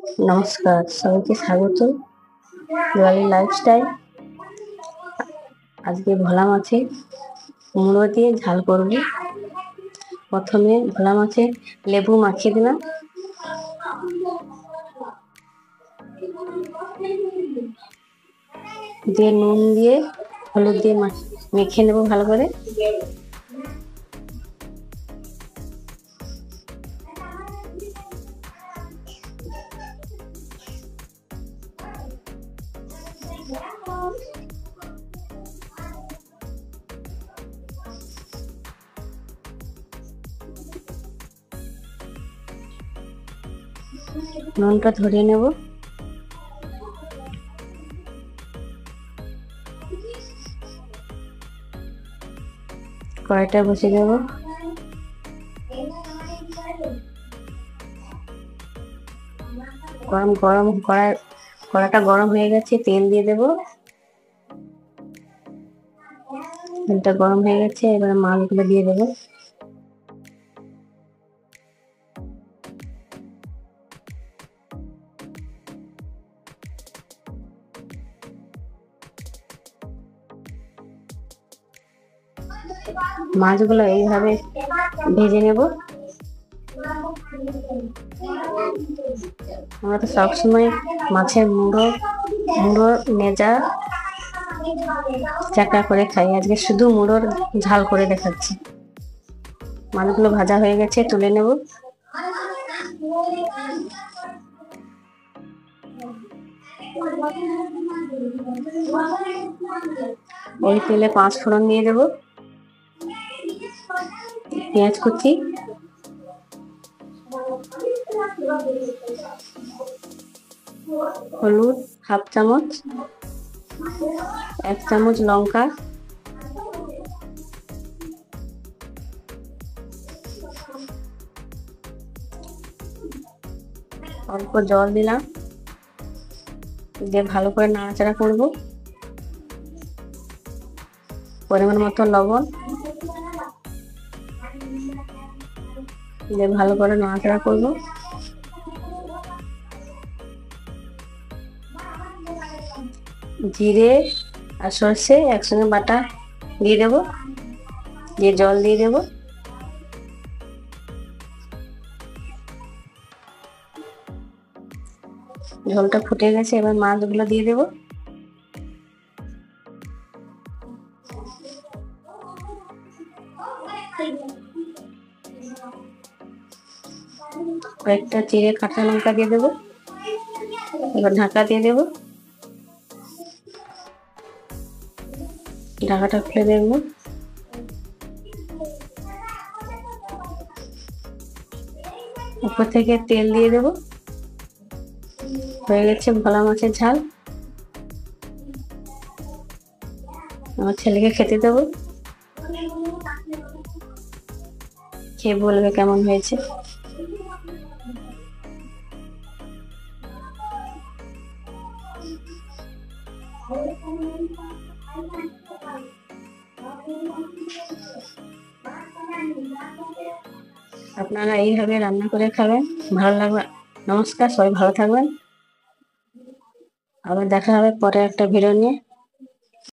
নমস্কার, সবাইকে স্বাগত দিওয়ালি লাইফস্টাইল। আজকে ভোলা মাছে মুড়ো দিয়ে ঝাল করব। প্রথমে ভোলা মাছে লেবু মাখিয়ে দিলাম, দিয়ে নুন দিয়ে হলুদ দিয়ে মেখে নেব ভালো করে। নুনটা ধরিয়ে নেব। কড়াইটা বসে দেব। কড়াটা গরম হয়ে গেছে, তেল দিয়ে দেব। তেলটা গরম হয়ে গেছে, এবারে মাছগুলো দিয়ে দেবো। মাছগুলো এইভাবে ভেজে নেব। আমরা তো সবসময় মাছের মুড়ো নেজা চাকা করে খাই, আজকে শুধু মুড়োর ঝাল করে দেখাচ্ছি। মাছগুলো ভাজা হয়ে গেছে, তুলে নেব। ওই তেলে 5 ফোড়ন দিয়ে দেব, পেঁয়াজ কুচি, হলুদ 1/2 চামচ, 1 চামচ লঙ্কা, অল্প জল দিলাম, দিয়ে ভালো করে নাড়াচাড়া করব। পরিমাণ মতো লবণ দিয়ে ভালো করে নাড়াচাড়া করব। জিরে আর সর্ষে একসঙ্গে বাটা দিয়ে দেব, দিয়ে জল দিয়ে দেব। ঝোলটা ফুটে গেছে, এবার মাছগুলো দিয়ে দেব। কয়েকটা চিড়ে কাঁচা লঙ্কা দিয়ে দেব, এবার ঢাকা দিয়ে দেব। ঢাকাটা খুলে দেব। উপর থেকে তেল দিয়ে দেব। হয়ে গেছে ভোলা মাছের ঝাল। আমার ছেলেকে খেতে দেব, খেয়ে বলবে কেমন হয়েছে। আপনারা এইভাবে রান্না করে খাবেন, ভালো লাগবে। নমস্কার, সবাই ভালো থাকবেন। আবার দেখা হবে পরে একটা ভিডিও নিয়ে।